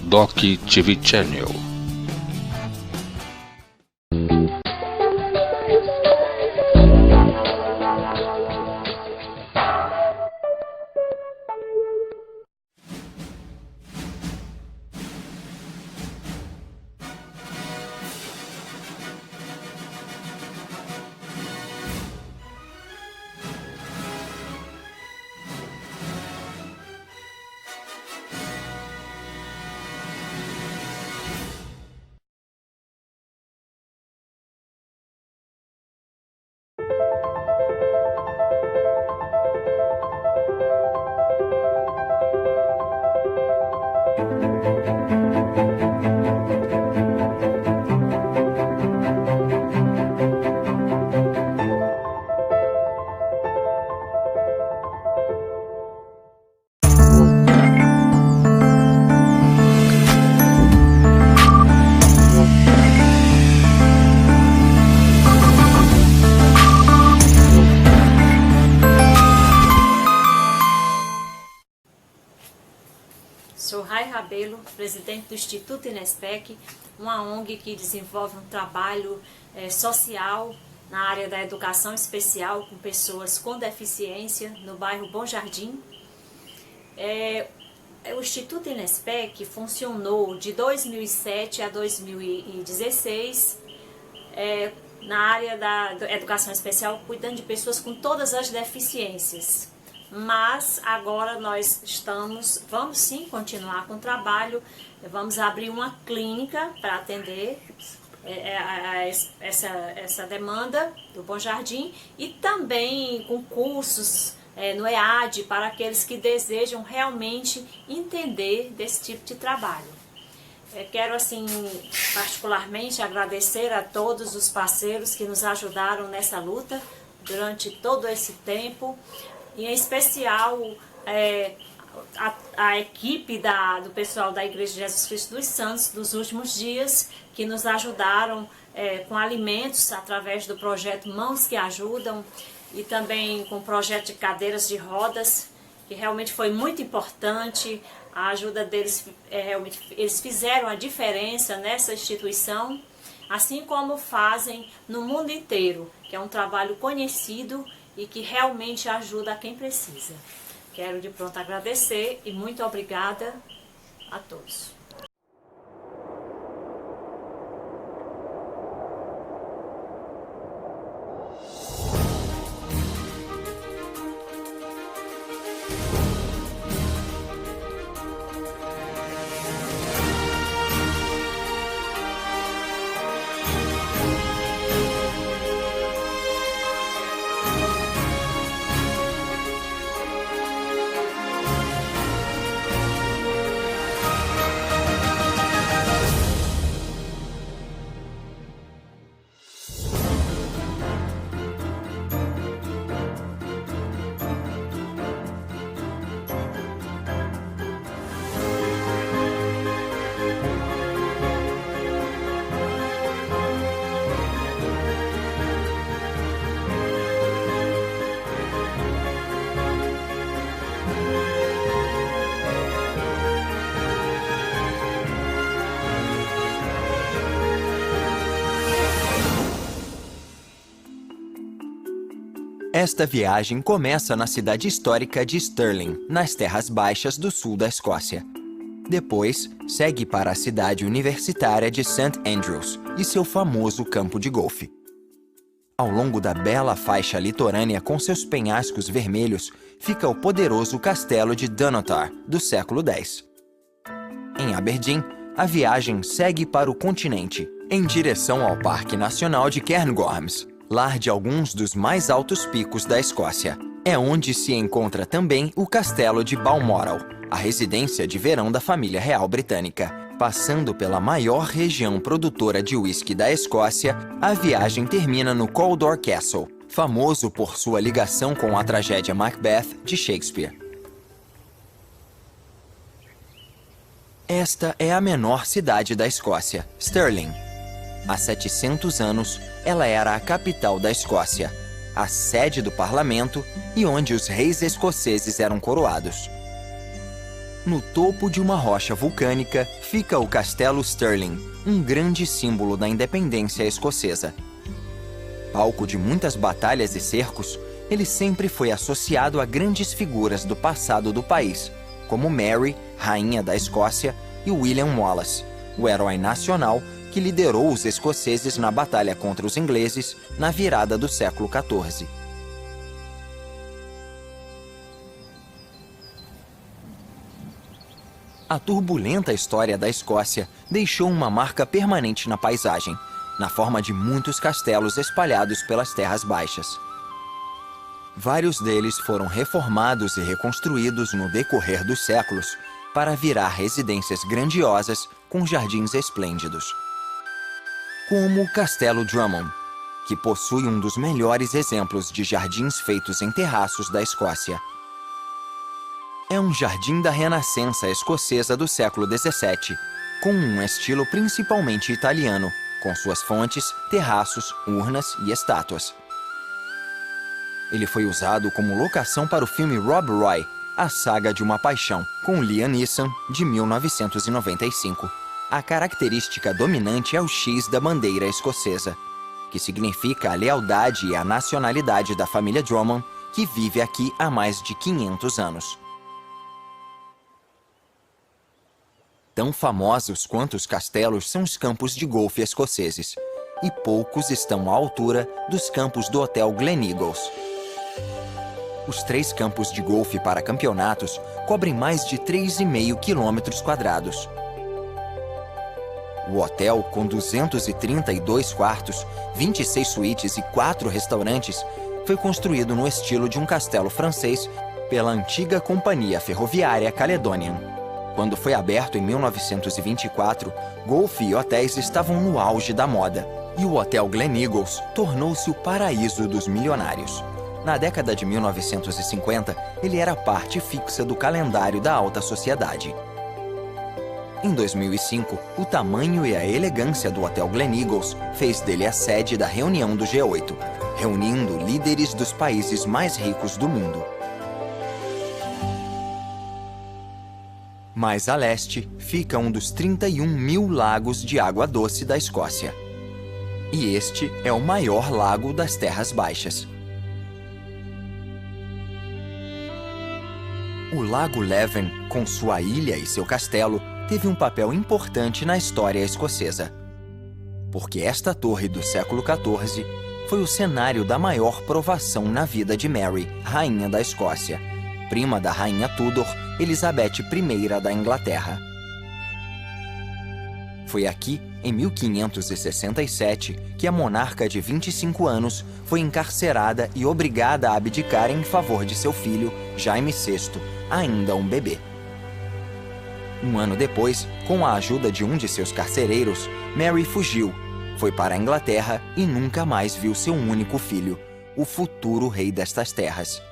Doc TV Channel. Sou Rai Rabelo, presidente do Instituto Inespec, uma ONG que desenvolve um trabalho social na área da educação especial com pessoas com deficiência no bairro Bom Jardim. O Instituto Inespec funcionou de 2007 a 2016 na área da educação especial, cuidando de pessoas com todas as deficiências. Mas agora nós vamos sim continuar com o trabalho, vamos abrir uma clínica para atender essa demanda do Bom Jardim e também com cursos no EAD para aqueles que desejam realmente entender desse tipo de trabalho. Quero assim particularmente agradecer a todos os parceiros que nos ajudaram nessa luta durante todo esse tempo. E em especial a equipe do pessoal da Igreja de Jesus Cristo dos Santos dos últimos dias, que nos ajudaram com alimentos através do projeto Mãos que Ajudam e também com o projeto de cadeiras de rodas, que realmente foi muito importante. A ajuda deles, realmente, eles fizeram a diferença nessa instituição, assim como fazem no mundo inteiro, que é um trabalho conhecido e que realmente ajuda a quem precisa. Quero de pronto agradecer e muito obrigada a todos. Esta viagem começa na cidade histórica de Stirling, nas terras baixas do sul da Escócia. Depois, segue para a cidade universitária de St. Andrews e seu famoso campo de golfe. Ao longo da bela faixa litorânea com seus penhascos vermelhos, fica o poderoso castelo de Dunnottar, do século X. Em Aberdeen, a viagem segue para o continente, em direção ao Parque Nacional de Cairngorms, lar de alguns dos mais altos picos da Escócia. É onde se encontra também o Castelo de Balmoral, a residência de verão da família real britânica. Passando pela maior região produtora de uísque da Escócia, a viagem termina no Cawdor Castle, famoso por sua ligação com a tragédia Macbeth de Shakespeare. Esta é a menor cidade da Escócia, Stirling. Há 700 anos, ela era a capital da Escócia, a sede do parlamento e onde os reis escoceses eram coroados. No topo de uma rocha vulcânica fica o Castelo Stirling, um grande símbolo da independência escocesa. Palco de muitas batalhas e cercos, ele sempre foi associado a grandes figuras do passado do país, como Mary, rainha da Escócia, e William Wallace, o herói nacional que liderou os escoceses na batalha contra os ingleses na virada do século XIV. A turbulenta história da Escócia deixou uma marca permanente na paisagem, na forma de muitos castelos espalhados pelas terras baixas. Vários deles foram reformados e reconstruídos no decorrer dos séculos para virar residências grandiosas com jardins esplêndidos. Como o Castelo Drummond, que possui um dos melhores exemplos de jardins feitos em terraços da Escócia. É um jardim da Renascença escocesa do século XVII, com um estilo principalmente italiano, com suas fontes, terraços, urnas e estátuas. Ele foi usado como locação para o filme Rob Roy, A Saga de uma Paixão, com Liam Neeson, de 1995. A característica dominante é o X da bandeira escocesa, que significa a lealdade e a nacionalidade da família Drummond, que vive aqui há mais de 500 anos. Tão famosos quanto os castelos são os campos de golfe escoceses, e poucos estão à altura dos campos do Hotel Gleneagles. Os 3 campos de golfe para campeonatos cobrem mais de 3,5 km². O hotel, com 232 quartos, 26 suítes e 4 restaurantes, foi construído no estilo de um castelo francês pela antiga companhia ferroviária Caledonian. Quando foi aberto em 1924, golfe e hotéis estavam no auge da moda, e o Hotel Gleneagles tornou-se o paraíso dos milionários. Na década de 1950, ele era parte fixa do calendário da alta sociedade. Em 2005, o tamanho e a elegância do Hotel Gleneagles fez dele a sede da reunião do G8, reunindo líderes dos países mais ricos do mundo. Mais a leste, fica um dos 31.000 lagos de água doce da Escócia. E este é o maior lago das Terras Baixas. O Lago Leven, com sua ilha e seu castelo, teve um papel importante na história escocesa. Porque esta torre do século XIV foi o cenário da maior provação na vida de Mary, rainha da Escócia, prima da rainha Tudor, Elizabeth I da Inglaterra. Foi aqui, em 1567, que a monarca de 25 anos foi encarcerada e obrigada a abdicar em favor de seu filho, Jaime VI, ainda um bebê. Um ano depois, com a ajuda de um de seus carcereiros, Mary fugiu, foi para a Inglaterra e nunca mais viu seu único filho, o futuro rei destas terras.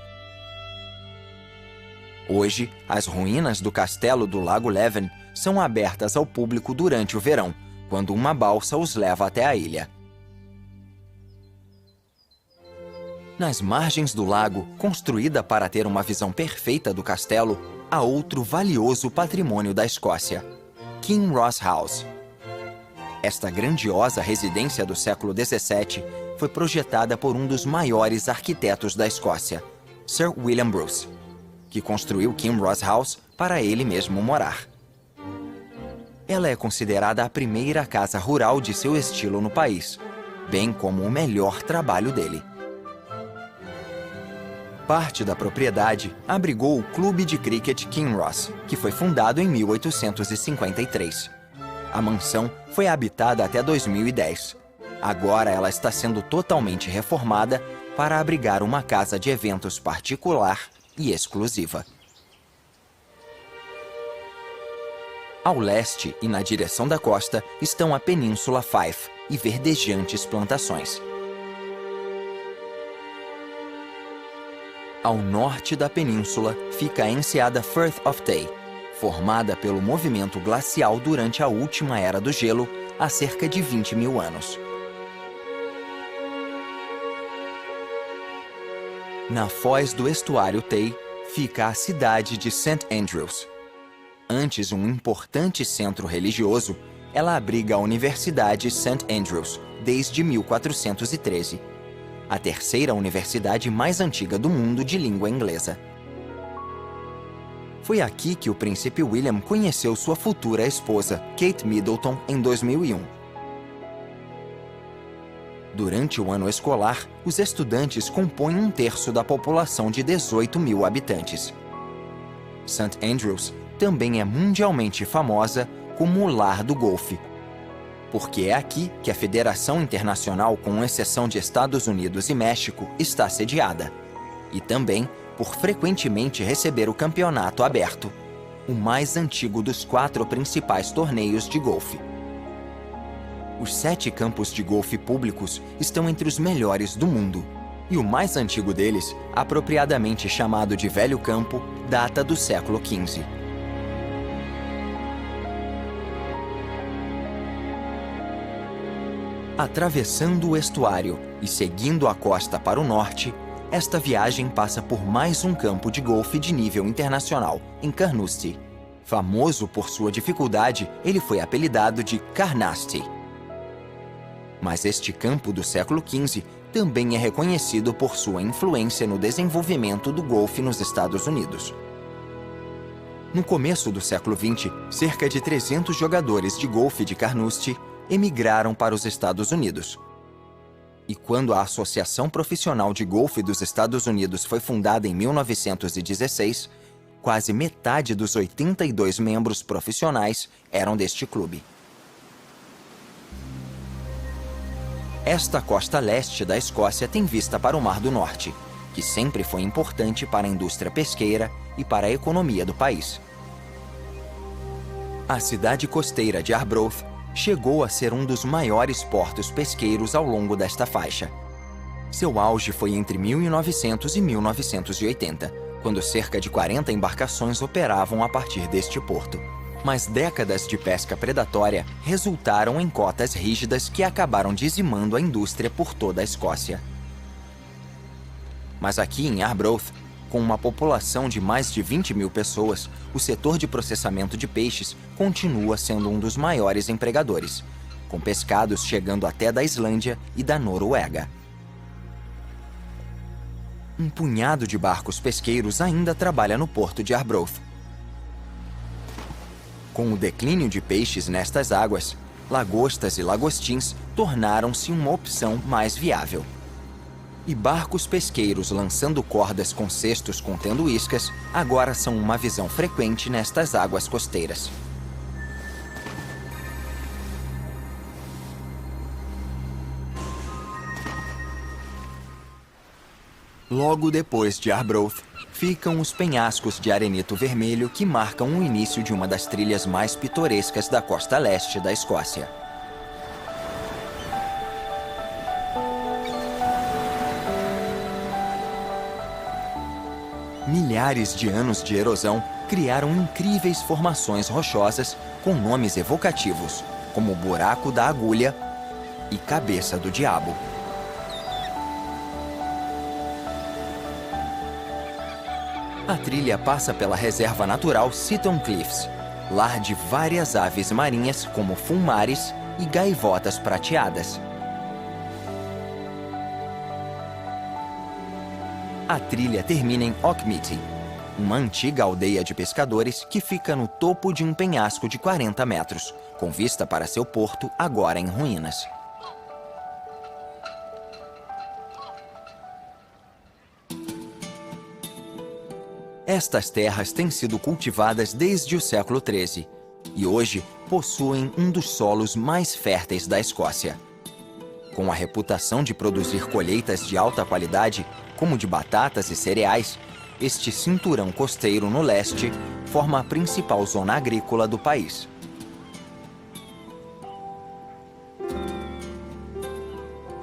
Hoje, as ruínas do castelo do Lago Leven são abertas ao público durante o verão, quando uma balsa os leva até a ilha. Nas margens do lago, construída para ter uma visão perfeita do castelo, há outro valioso patrimônio da Escócia, Kinross House. Esta grandiosa residência do século XVII foi projetada por um dos maiores arquitetos da Escócia, Sir William Bruce, que construiu Kinross House para ele mesmo morar. Ela é considerada a primeira casa rural de seu estilo no país, bem como o melhor trabalho dele. Parte da propriedade abrigou o Clube de Cricket Kinross, que foi fundado em 1853. A mansão foi habitada até 2010. Agora ela está sendo totalmente reformada para abrigar uma casa de eventos particular e exclusiva. Ao leste e na direção da costa estão a Península Fife e verdejantes plantações. Ao norte da península fica a enseada Firth of Tay, formada pelo movimento glacial durante a última era do gelo, há cerca de 20 mil anos. Na foz do estuário Tay fica a cidade de St. Andrews. Antes um importante centro religioso, ela abriga a Universidade St. Andrews desde 1413, a terceira universidade mais antiga do mundo de língua inglesa. Foi aqui que o príncipe William conheceu sua futura esposa, Kate Middleton, em 2001. Durante o ano escolar, os estudantes compõem um terço da população de 18 mil habitantes. St. Andrews também é mundialmente famosa como o lar do golfe, porque é aqui que a Federação Internacional, com exceção de Estados Unidos e México, está sediada, e também por frequentemente receber o Campeonato Aberto, o mais antigo dos 4 principais torneios de golfe. Os 7 campos de golfe públicos estão entre os melhores do mundo, e o mais antigo deles, apropriadamente chamado de Velho Campo, data do século XV. Atravessando o estuário e seguindo a costa para o norte, esta viagem passa por mais um campo de golfe de nível internacional, em Carnoustie. Famoso por sua dificuldade, ele foi apelidado de Carnoustie. Mas este campo do século XV também é reconhecido por sua influência no desenvolvimento do golfe nos Estados Unidos. No começo do século XX, cerca de 300 jogadores de golfe de Carnoustie emigraram para os Estados Unidos. E quando a Associação Profissional de Golfe dos Estados Unidos foi fundada em 1916, quase metade dos 82 membros profissionais eram deste clube. Esta costa leste da Escócia tem vista para o Mar do Norte, que sempre foi importante para a indústria pesqueira e para a economia do país. A cidade costeira de Arbroath chegou a ser um dos maiores portos pesqueiros ao longo desta faixa. Seu auge foi entre 1900 e 1980, quando cerca de 40 embarcações operavam a partir deste porto. Mas décadas de pesca predatória resultaram em cotas rígidas que acabaram dizimando a indústria por toda a Escócia. Mas aqui em Arbroath, com uma população de mais de 20 mil pessoas, o setor de processamento de peixes continua sendo um dos maiores empregadores, com pescados chegando até da Islândia e da Noruega. Um punhado de barcos pesqueiros ainda trabalha no porto de Arbroath. Com o declínio de peixes nestas águas, lagostas e lagostins tornaram-se uma opção mais viável. E barcos pesqueiros lançando cordas com cestos contendo iscas agora são uma visão frequente nestas águas costeiras. Logo depois de Arbroath, ficam os penhascos de arenito vermelho que marcam o início de uma das trilhas mais pitorescas da costa leste da Escócia. Milhares de anos de erosão criaram incríveis formações rochosas com nomes evocativos, como Buraco da Agulha e Cabeça do Diabo. A trilha passa pela reserva natural Seaton Cliffs, lar de várias aves marinhas como fulmares e gaivotas prateadas. A trilha termina em Auchmity, uma antiga aldeia de pescadores que fica no topo de um penhasco de 40 metros, com vista para seu porto, agora em ruínas. Estas terras têm sido cultivadas desde o século XIII e hoje possuem um dos solos mais férteis da Escócia. Com a reputação de produzir colheitas de alta qualidade, como de batatas e cereais, este cinturão costeiro no leste forma a principal zona agrícola do país.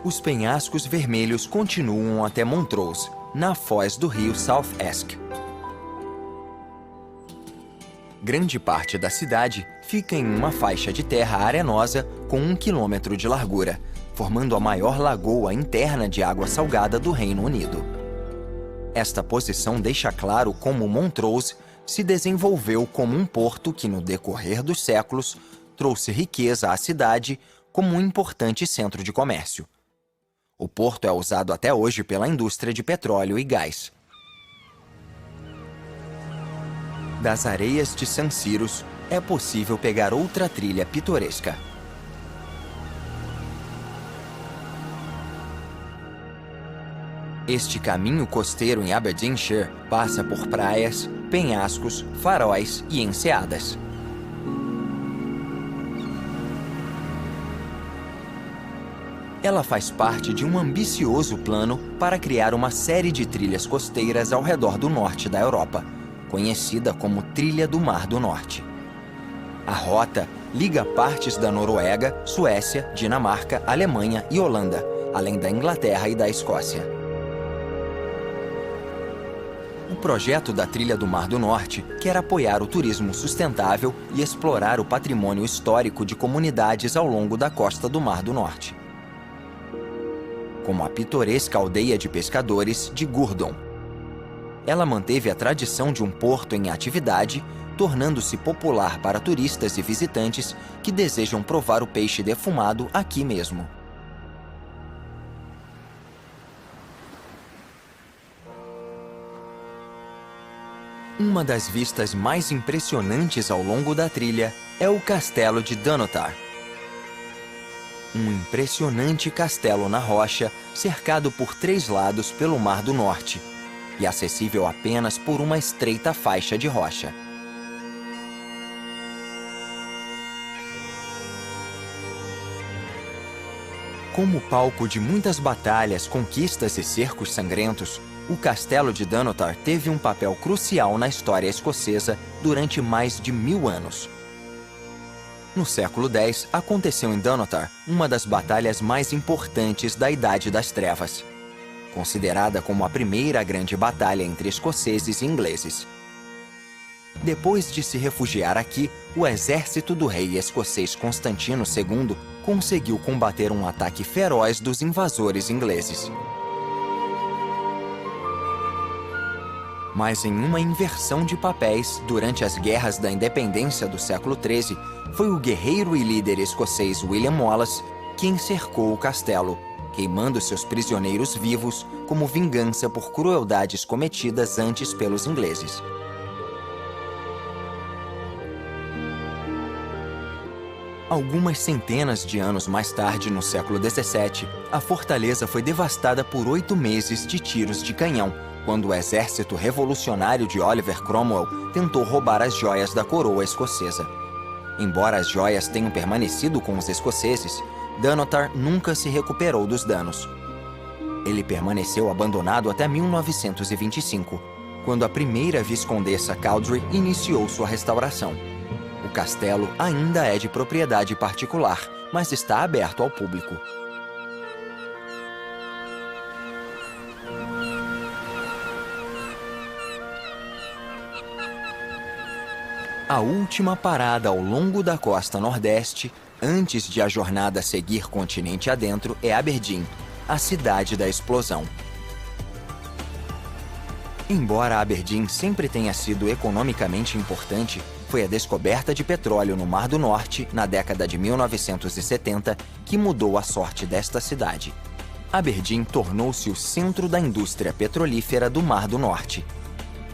Os penhascos vermelhos continuam até Montrose, na foz do rio South Esk. Grande parte da cidade fica em uma faixa de terra arenosa com 1 quilômetro de largura, formando a maior lagoa interna de água salgada do Reino Unido. Esta posição deixa claro como Montrose se desenvolveu como um porto que, no decorrer dos séculos, trouxe riqueza à cidade como um importante centro de comércio. O porto é usado até hoje pela indústria de petróleo e gás. Das areias de San Cyrus, é possível pegar outra trilha pitoresca. Este caminho costeiro em Aberdeenshire passa por praias, penhascos, faróis e enseadas. Ela faz parte de um ambicioso plano para criar uma série de trilhas costeiras ao redor do norte da Europa, conhecida como Trilha do Mar do Norte. A rota liga partes da Noruega, Suécia, Dinamarca, Alemanha e Holanda, além da Inglaterra e da Escócia. O projeto da Trilha do Mar do Norte quer apoiar o turismo sustentável e explorar o patrimônio histórico de comunidades ao longo da costa do Mar do Norte, como a pitoresca aldeia de pescadores de Gurdon. Ela manteve a tradição de um porto em atividade, tornando-se popular para turistas e visitantes que desejam provar o peixe defumado aqui mesmo. Uma das vistas mais impressionantes ao longo da trilha é o Castelo de Dunnottar. Um impressionante castelo na rocha, cercado por 3 lados pelo Mar do Norte, e acessível apenas por uma estreita faixa de rocha. Como palco de muitas batalhas, conquistas e cercos sangrentos, o Castelo de Dunnottar teve um papel crucial na história escocesa durante mais de 1000 anos. No século X, aconteceu em Dunnottar uma das batalhas mais importantes da Idade das Trevas, considerada como a primeira grande batalha entre escoceses e ingleses. Depois de se refugiar aqui, o exército do rei escocês Constantino II conseguiu combater um ataque feroz dos invasores ingleses. Mas em uma inversão de papéis, durante as guerras da independência do século XIII, foi o guerreiro e líder escocês William Wallace quem cercou o castelo, queimando seus prisioneiros vivos como vingança por crueldades cometidas antes pelos ingleses. Algumas centenas de anos mais tarde, no século XVII, a fortaleza foi devastada por 8 meses de tiros de canhão, quando o exército revolucionário de Oliver Cromwell tentou roubar as joias da coroa escocesa. Embora as joias tenham permanecido com os escoceses, Dunnottar nunca se recuperou dos danos. Ele permaneceu abandonado até 1925, quando a primeira viscondessa Cowdray iniciou sua restauração. O castelo ainda é de propriedade particular, mas está aberto ao público. A última parada ao longo da costa nordeste, antes de a jornada seguir continente adentro, é Aberdeen, a cidade da explosão. Embora Aberdeen sempre tenha sido economicamente importante, foi a descoberta de petróleo no Mar do Norte, na década de 1970, que mudou a sorte desta cidade. Aberdeen tornou-se o centro da indústria petrolífera do Mar do Norte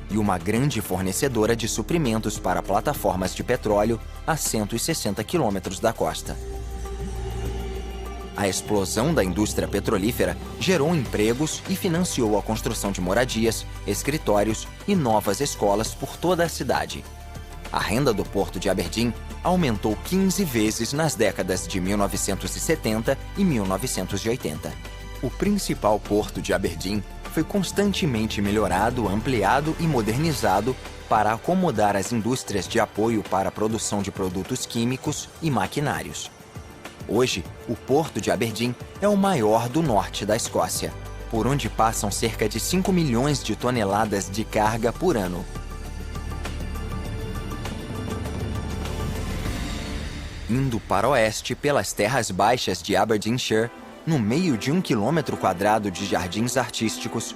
e uma grande fornecedora de suprimentos para plataformas de petróleo a 160 quilômetros da costa. A explosão da indústria petrolífera gerou empregos e financiou a construção de moradias, escritórios e novas escolas por toda a cidade. A renda do porto de Aberdeen aumentou 15 vezes nas décadas de 1970 e 1980. O principal porto de Aberdeen foi constantemente melhorado, ampliado e modernizado para acomodar as indústrias de apoio para a produção de produtos químicos e maquinários. Hoje, o porto de Aberdeen é o maior do norte da Escócia, por onde passam cerca de 5 milhões de toneladas de carga por ano. Indo para oeste pelas terras baixas de Aberdeenshire, no meio de 1 quilômetro quadrado de jardins artísticos,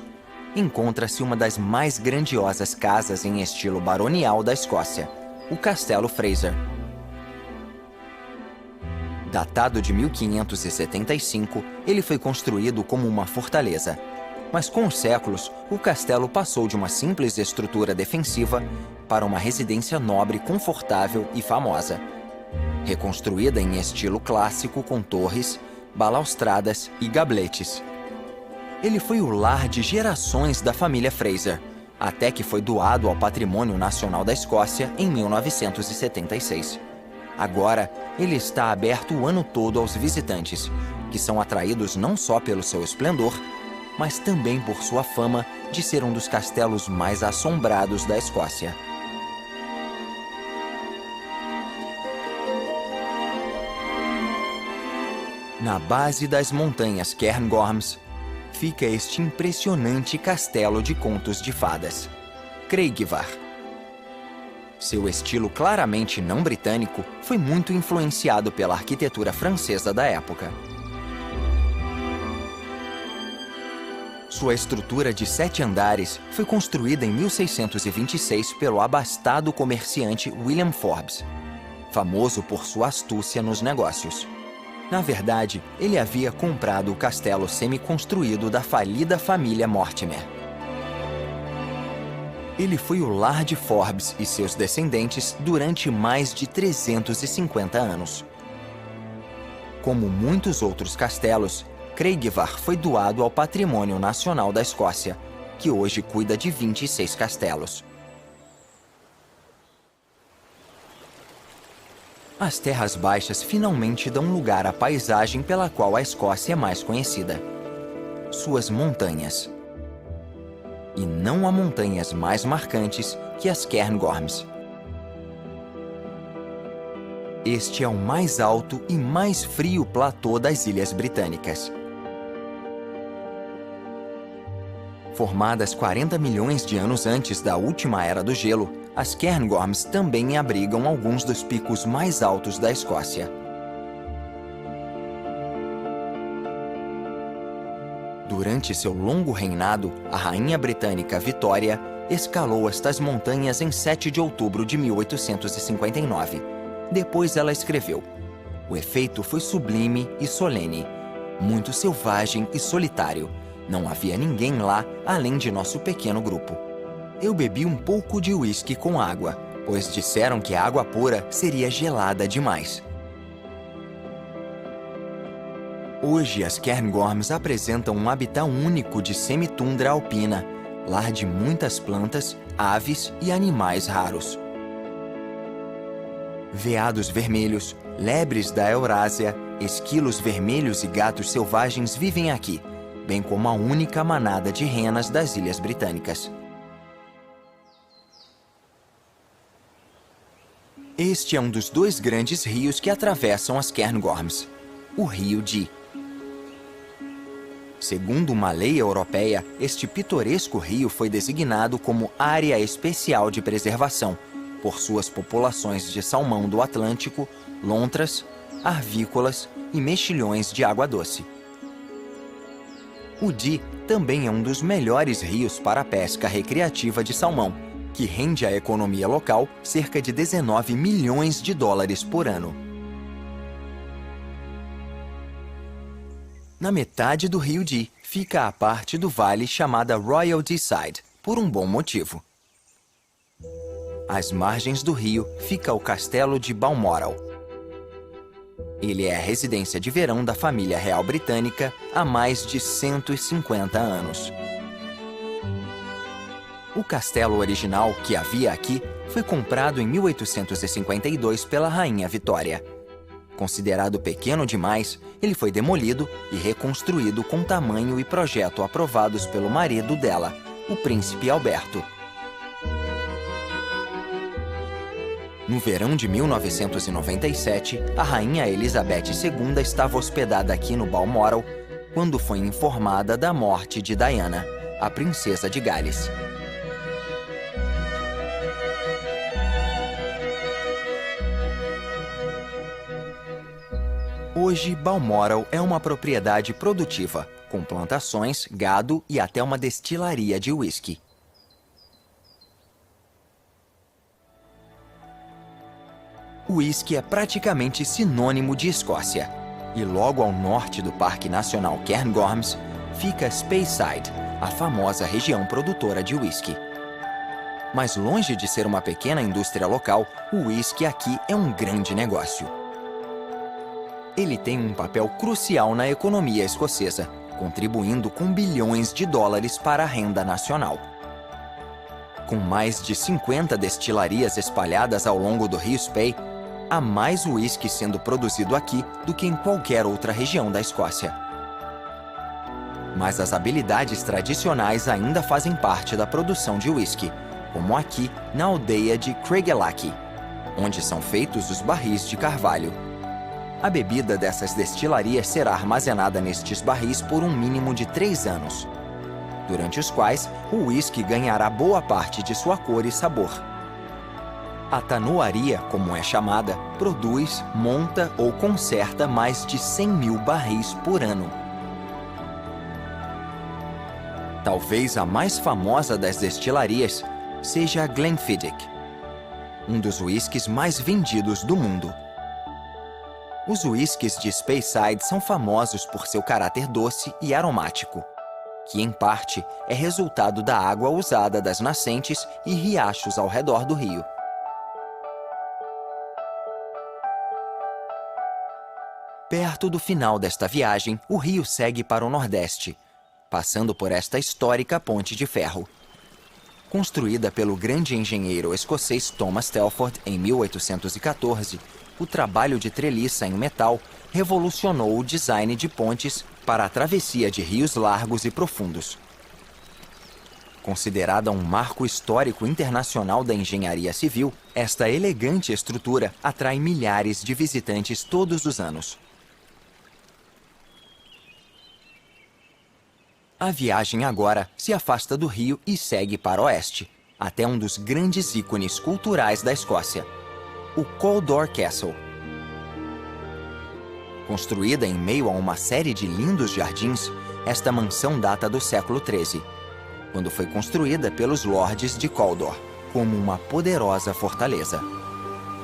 encontra-se uma das mais grandiosas casas em estilo baronial da Escócia, o Castelo Fraser. Datado de 1575, ele foi construído como uma fortaleza. Mas com os séculos, o castelo passou de uma simples estrutura defensiva para uma residência nobre, confortável e famosa. Reconstruída em estilo clássico com torres, balaustradas e gabletes. Ele foi o lar de gerações da família Fraser, até que foi doado ao Patrimônio Nacional da Escócia em 1976. Agora, ele está aberto o ano todo aos visitantes, que são atraídos não só pelo seu esplendor, mas também por sua fama de ser um dos castelos mais assombrados da Escócia. Na base das montanhas Cairngorms, fica este impressionante castelo de contos de fadas, Craigievar. Seu estilo claramente não britânico foi muito influenciado pela arquitetura francesa da época. Sua estrutura de 7 andares foi construída em 1626 pelo abastado comerciante William Forbes, famoso por sua astúcia nos negócios. Na verdade, ele havia comprado o castelo semi-construído da falida família Mortimer. Ele foi o lar de Forbes e seus descendentes durante mais de 350 anos. Como muitos outros castelos, Craigievar foi doado ao Patrimônio Nacional da Escócia, que hoje cuida de 26 castelos. As Terras Baixas finalmente dão lugar à paisagem pela qual a Escócia é mais conhecida: suas montanhas. E não há montanhas mais marcantes que as Cairngorms. Este é o mais alto e mais frio platô das Ilhas Britânicas. Formadas 40 milhões de anos antes da última era do gelo, as Cairngorms também abrigam alguns dos picos mais altos da Escócia. Durante seu longo reinado, a rainha britânica Vitória escalou estas montanhas em 7 de outubro de 1859. Depois ela escreveu: "O efeito foi sublime e solene, muito selvagem e solitário. Não havia ninguém lá além de nosso pequeno grupo. Eu bebi um pouco de uísque com água, pois disseram que a água pura seria gelada demais." Hoje, as Cairngorms apresentam um habitat único de semitundra alpina, lar de muitas plantas, aves e animais raros. Veados vermelhos, lebres da Eurásia, esquilos vermelhos e gatos selvagens vivem aqui, bem como a única manada de renas das Ilhas Britânicas. Este é um dos 2 grandes rios que atravessam as Cairngorms, o Rio Dee. Segundo uma lei europeia, este pitoresco rio foi designado como Área Especial de Preservação, por suas populações de salmão do Atlântico, lontras, arvícolas e mexilhões de água doce. O Dee também é um dos melhores rios para a pesca recreativa de salmão, que rende à economia local cerca de 19 milhões de dólares por ano. Na metade do rio Dee fica a parte do vale chamada Royal Deeside, por um bom motivo. Às margens do rio fica o castelo de Balmoral. Ele é a residência de verão da família real britânica há mais de 150 anos. O castelo original que havia aqui foi comprado em 1852 pela Rainha Vitória. Considerado pequeno demais, ele foi demolido e reconstruído com tamanho e projeto aprovados pelo marido dela, o príncipe Alberto. No verão de 1997, a rainha Elizabeth II estava hospedada aqui no Balmoral quando foi informada da morte de Diana, a princesa de Gales. Hoje, Balmoral é uma propriedade produtiva, com plantações, gado e até uma destilaria de uísque. O uísque é praticamente sinônimo de Escócia. E logo ao norte do Parque Nacional Cairngorms fica Speyside, a famosa região produtora de uísque. Mas longe de ser uma pequena indústria local, o uísque aqui é um grande negócio. Ele tem um papel crucial na economia escocesa, contribuindo com bilhões de dólares para a renda nacional. Com mais de 50 destilarias espalhadas ao longo do rio Spey, há mais uísque sendo produzido aqui do que em qualquer outra região da Escócia. Mas as habilidades tradicionais ainda fazem parte da produção de uísque, como aqui na aldeia de Craigellachie, onde são feitos os barris de carvalho. A bebida dessas destilarias será armazenada nestes barris por um mínimo de 3 anos, durante os quais o uísque ganhará boa parte de sua cor e sabor. A tanoaria, como é chamada, produz, monta ou conserta mais de 100 mil barris por ano. Talvez a mais famosa das destilarias seja a Glenfiddich, um dos uísques mais vendidos do mundo. Os uísques de Speyside são famosos por seu caráter doce e aromático, que em parte é resultado da água usada das nascentes e riachos ao redor do rio. Perto do final desta viagem, o rio segue para o nordeste, passando por esta histórica ponte de ferro. Construída pelo grande engenheiro escocês Thomas Telford em 1814, o trabalho de treliça em metal revolucionou o design de pontes para a travessia de rios largos e profundos. Considerada um marco histórico internacional da engenharia civil, esta elegante estrutura atrai milhares de visitantes todos os anos. A viagem agora se afasta do rio e segue para o oeste, até um dos grandes ícones culturais da Escócia, o Cawdor Castle. Construída em meio a uma série de lindos jardins, esta mansão data do século XIII, quando foi construída pelos lordes de Cawdor, como uma poderosa fortaleza.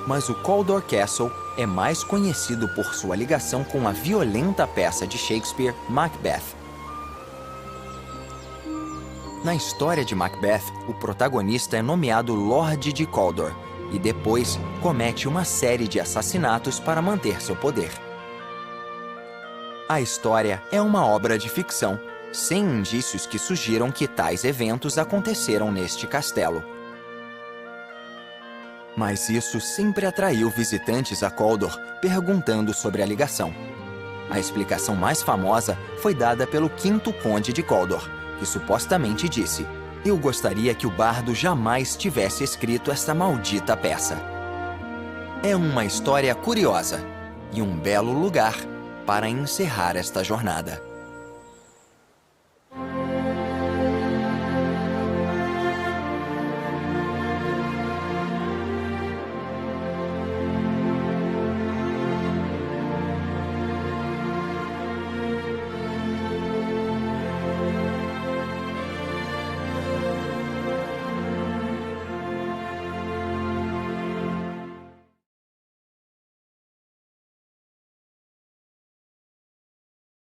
Mas o Cawdor Castle é mais conhecido por sua ligação com a violenta peça de Shakespeare, Macbeth. Na história de Macbeth, o protagonista é nomeado Lorde de Cawdor e depois comete uma série de assassinatos para manter seu poder. A história é uma obra de ficção, sem indícios que sugiram que tais eventos aconteceram neste castelo. Mas isso sempre atraiu visitantes a Cawdor perguntando sobre a ligação. A explicação mais famosa foi dada pelo 5º Conde de Cawdor, que supostamente disse: "Eu gostaria que o bardo jamais tivesse escrito essa maldita peça." É uma história curiosa e um belo lugar para encerrar esta jornada.